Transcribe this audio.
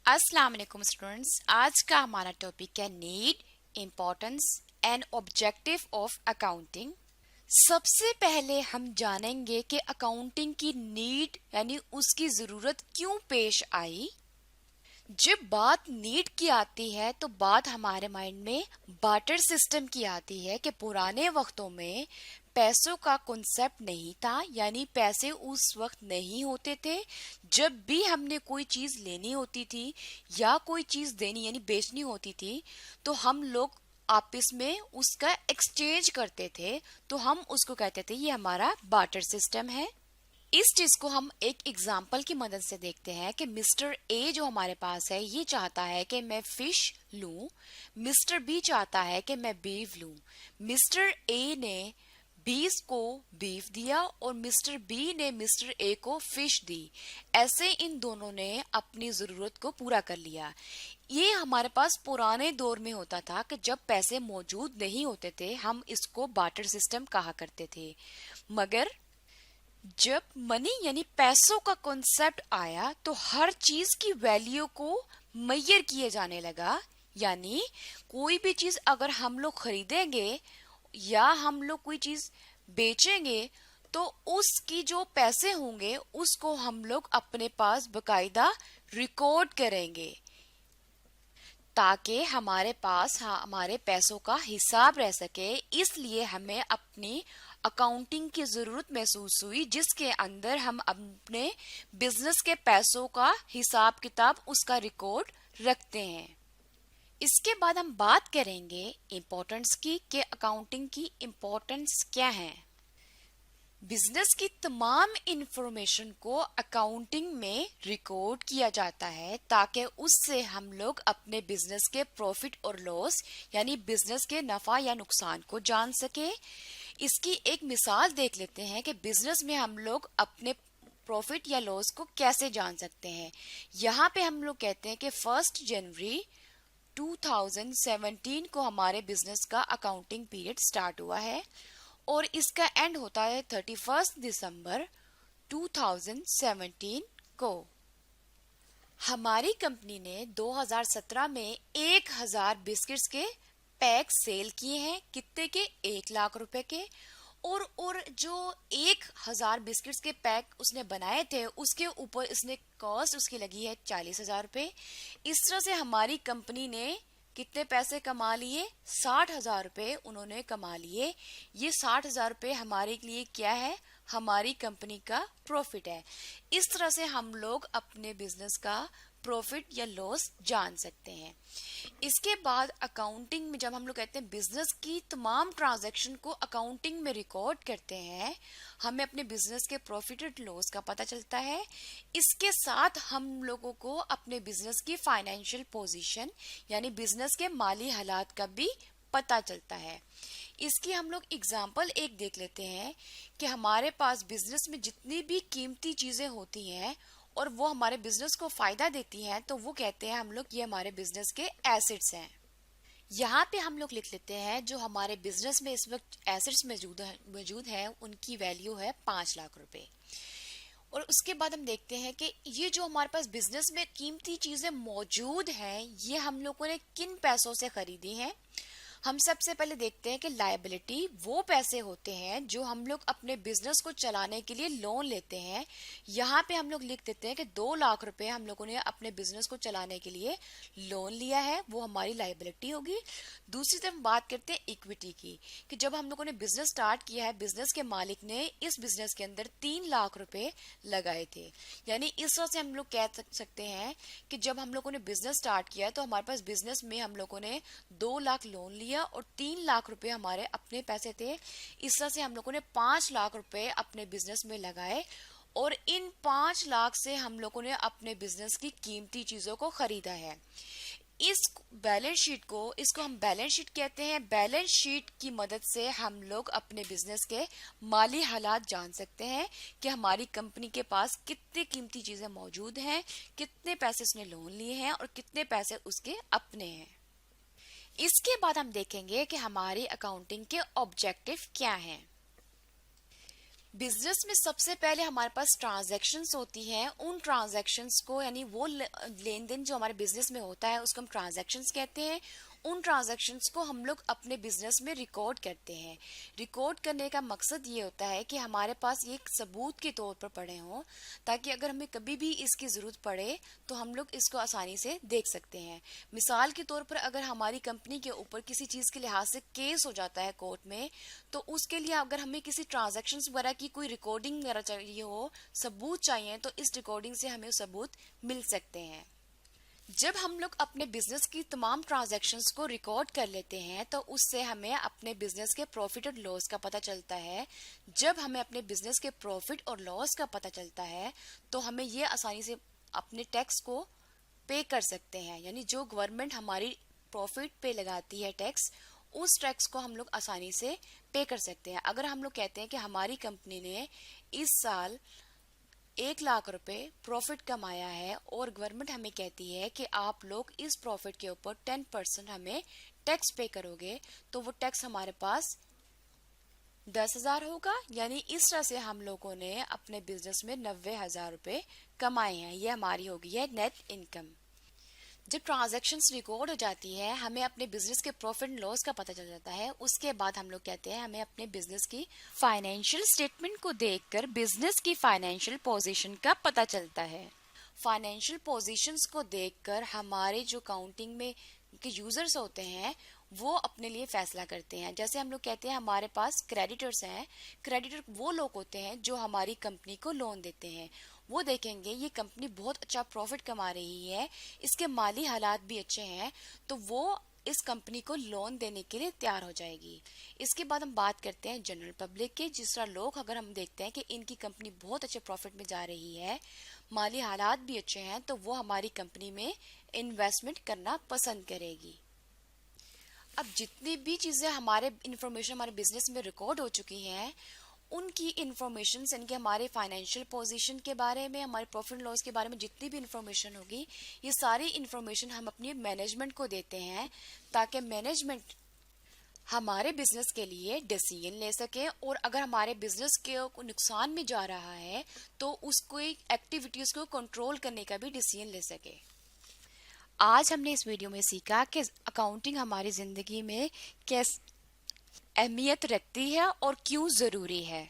अस्सलाम वालेकुम स्टूडेंट्स। आज का हमारा टॉपिक है need, importance and objective of accounting. सबसे पहले हम जानेंगे कि अकाउंटिंग की नीड यानी उसकी जरूरत क्यों पेश आई। जब बात नीड की आती है तो बात हमारे माइंड में बार्टर सिस्टम की आती है कि पुराने वक्तों में पैसों का कॉन्सेप्ट नहीं था, यानी पैसे उस वक्त नहीं होते थे। जब भी हमने कोई चीज लेनी होती थी या कोई चीज देनी यानी बेचनी होती थी तो हम लोग आपस में उसका एक्सचेंज करते थे, तो हम उसको कहते थे ये हमारा बार्टर सिस्टम है। इस चीज को हम एक एग्जाम्पल की मदद से देखते हैं कि मिस्टर ए जो हमारे पास है ये चाहता है कि मैं फिश लूं, मिस्टर बी चाहता है कि मैं बीफ लूं। मिस्टर ए ने बीस को बीफ दिया और मिस्टर बी ने मिस्टर ए को फिश दी। ऐसे इन दोनों ने अपनी जरूरत को पूरा कर लिया। ये हमारे पास पुराने दौर में होता था कि जब पैसे मौजूद नहीं होते थे, हम इसको बार्टर सिस्टम कहा करते थे। मगर जब मनी यानी पैसों का कॉन्सेप्ट आया तो हर चीज की वैल्यू को मेजर किए जाने लगा। यानी कोई भी चीज अगर हम लोग खरीदेंगे या हम लोग कोई चीज बेचेंगे तो उसकी जो पैसे होंगे उसको हम लोग अपने पास बकायदा रिकॉर्ड करेंगे ताकि हमारे पास हमारे पैसों का हिसाब रह सके। इसलिए हमें अपनी अकाउंटिंग की जरूरत महसूस हुई जिसके अंदर हम अपने बिजनेस के पैसों का हिसाब किताब उसका रिकॉर्ड रखते हैं। इसके बाद हम बात करेंगे इम्पोर्टेंस की कि अकाउंटिंग की इम्पोर्टेंस क्या है। बिजनेस की तमाम इंफॉर्मेशन को अकाउंटिंग में रिकॉर्ड किया जाता है ताकि उससे हम लोग अपने बिजनेस के प्रॉफिट और लॉस यानी बिजनेस के नफा या नुकसान को जान सके। इसकी एक मिसाल देख लेते हैं कि बिजनेस में हम लोग अपने प्रॉफिट या लॉस को कैसे जान सकते हैं। यहाँ पे हम लोग कहते हैं कि 1 जनवरी 2017 को हमारे बिजनेस का अकाउंटिंग पीरियड स्टार्ट हुआ है और इसका एंड होता है 31 दिसंबर 2017 को। हमारी कंपनी ने 2017 में 1000 बिस्किट्स के पैक सेल किए हैं। कितने के? 1 लाख रुपए के। और जो 1000 बिस्किट्स के पैक उसने बनाए थे उसके ऊपर इसने कॉस्ट उसकी लगी है 40,000 रुपए। इस तरह से हमारी कंपनी ने कितने पैसे कमा लिए? 60,000 रुपए उन्होंने कमा लिए। ये 60,000 रुपए हमारे लिए क्या है? हमारी कंपनी का प्रॉफिट है। इस तरह से हम लोग अपने बिजनेस का प्रॉफिट या लॉस जान सकते हैं। इसके बाद अकाउंटिंग में जब हम लोग कहते हैं बिजनेस की तमाम ट्रांजैक्शन को अकाउंटिंग में रिकॉर्ड करते हैं, हमें अपने बिजनेस के प्रॉफिट और लॉस का पता चलता है। इसके साथ हम लोगों को अपने बिजनेस की फाइनेंशियल पोजीशन यानी बिजनेस के माली हालात का भी पता चलता है। इसकी हम लोग एग्जाम्पल एक देख लेते हैं कि हमारे पास बिजनेस में जितनी भी कीमती चीजें होती हैं और वो हमारे बिजनेस को फायदा देती हैं तो वो कहते हैं हम लोग ये हमारे बिजनेस के एसेट्स हैं। यहाँ पे हम लोग लिख लेते हैं जो हमारे बिजनेस में इस वक्त एसेट्स मौजूद है उनकी वैल्यू है 5 लाख रुपए। और उसके बाद हम देखते हैं कि ये जो हमारे पास बिजनेस में कीमती चीजें मौजूद हैं ये हम लोगों ने किन पैसों से खरीदी हैं। हम सबसे पहले देखते हैं कि लायबिलिटी वो पैसे होते हैं जो हम लोग अपने बिजनेस को चलाने के लिए लोन लेते हैं। यहाँ पे हम लोग लिख देते हैं कि 2 लाख रुपए हम लोगों ने अपने बिजनेस को चलाने के लिए लोन लिया है, वो हमारी लायबिलिटी होगी। दूसरी तरफ बात करते हैं इक्विटी की कि जब हम लोगों ने बिजनेस स्टार्ट किया है, बिजनेस के मालिक ने इस बिजनेस के अंदर 3 लाख रुपए लगाए थे। यानी इस तरह से हम लोग कह सकते हैं कि जब हम लोगों ने बिजनेस स्टार्ट किया तो हमारे पास बिजनेस में हम लोगों ने 2 लाख लोन लिया और 3 लाख रुपए हमारे अपने पैसे थे। इस तरह से हम लोगों ने 5 लाख रुपए अपने बिजनेस में लगाए और इन 5 लाख से हम लोगों ने अपने बिजनेस की कीमती चीजों को खरीदा है। इस बैलेंस शीट को इसको हम बैलेंस शीट कहते हैं। बैलेंस शीट की मदद से हम लोग अपने बिजनेस के माली हालात जान सकते हैं कि हमारी कंपनी के पास कितनी कीमती चीजें मौजूद हैं, कितने पैसे उसने लोन लिए हैं और कितने पैसे उसके अपने हैं। इसके बाद हम देखेंगे कि हमारी अकाउंटिंग के ऑब्जेक्टिव क्या हैं। बिजनेस में सबसे पहले हमारे पास ट्रांजैक्शंस होती हैं। उन ट्रांजैक्शंस को यानी वो लेन देन जो हमारे बिजनेस में होता है उसको हम ट्रांजैक्शंस कहते हैं। उन ट्रांजैक्शंस को हम लोग अपने बिजनेस में रिकॉर्ड करते हैं। रिकॉर्ड करने का मकसद ये होता है कि हमारे पास ये एक सबूत के तौर पर पड़े हों, ताकि अगर हमें कभी भी इसकी जरूरत पड़े तो हम लोग इसको आसानी से देख सकते हैं। मिसाल के तौर पर अगर हमारी कंपनी के ऊपर किसी चीज के लिहाज से केस हो जाता है कोर्ट में, तो उसके लिए अगर हमें किसी ट्रांजैक्शंस वगैरह की कोई रिकॉर्डिंग वगैरह चाहिए हो, सबूत चाहिए, तो इस रिकॉर्डिंग से हमें सबूत मिल सकते हैं। जब हम लोग अपने बिजनेस की तमाम ट्रांजैक्शंस को रिकॉर्ड कर लेते हैं तो उससे हमें अपने बिजनेस के प्रॉफिट और लॉस का पता चलता है। जब हमें अपने बिजनेस के प्रॉफिट और लॉस का पता चलता है तो हमें ये आसानी से अपने टैक्स को पे कर सकते हैं। यानी जो गवर्नमेंट हमारी प्रॉफिट पे लगाती है टैक्स, उस टैक्स को हम लोग आसानी से पे कर सकते हैं। अगर हम लोग कहते हैं कि हमारी कंपनी ने इस साल 1 लाख रुपए प्रॉफिट कमाया है और गवर्नमेंट हमें कहती है कि आप लोग इस प्रॉफिट के ऊपर 10% हमें टैक्स पे करोगे, तो वो टैक्स हमारे पास 10,000 होगा। यानी इस तरह से हम लोगों ने अपने बिजनेस में 90,000 रुपए कमाए हैं। ये हमारी होगी है नेट इनकम। जब ट्रांजैक्शंस रिकॉर्ड हो जाती है, हमें अपने बिजनेस के प्रॉफिट एंड लॉस का पता चल जाता है। उसके बाद हम लोग कहते हैं हमें अपने बिजनेस की फाइनेंशियल स्टेटमेंट को देखकर बिजनेस की फाइनेंशियल पोजीशन का पता चलता है। फाइनेंशियल पोजीशंस को देखकर हमारे जो काउंटिंग में के यूजर्स होते हैं वो अपने लिए फैसला करते हैं। जैसे हम लोग कहते हैं हमारे पास क्रेडिटर्स हैं। क्रेडिटर वो लोग होते हैं जो हमारी कंपनी को लोन देते हैं। वो देखेंगे ये कंपनी बहुत अच्छा प्रॉफिट कमा रही है, इसके माली हालात भी अच्छे हैं, तो वो इस कंपनी को लोन देने के लिए तैयार हो जाएगी। इसके बाद हम बात करते हैं जनरल पब्लिक के। जिस तरह लोग अगर हम देखते हैं कि इनकी कंपनी बहुत अच्छे प्रॉफिट में जा रही है, माली हालात भी अच्छे हैं, तो वो हमारी कंपनी में इन्वेस्टमेंट करना पसंद करेगी। अब जितनी भी चीजें हमारे इंफॉर्मेशन हमारे बिजनेस में रिकॉर्ड हो चुकी हैं, उनकी इंफॉर्मेशन यानी कि हमारे फाइनेंशियल पोजीशन के बारे में, हमारे प्रॉफिट लॉस के बारे में जितनी भी इंफॉर्मेशन होगी, ये सारी इंफॉर्मेशन हम अपनी मैनेजमेंट को देते हैं, ताकि मैनेजमेंट हमारे बिजनेस के लिए डिसीजन ले सके। और अगर हमारे बिजनेस के नुकसान में जा रहा है तो उसको एक्टिविटीज को कंट्रोल करने का भी डिसीजन ले सके। आज हमने इस वीडियो में सीखा कि अकाउंटिंग हमारी जिंदगी में कैसे अहमियत रखती है और क्यों जरूरी है।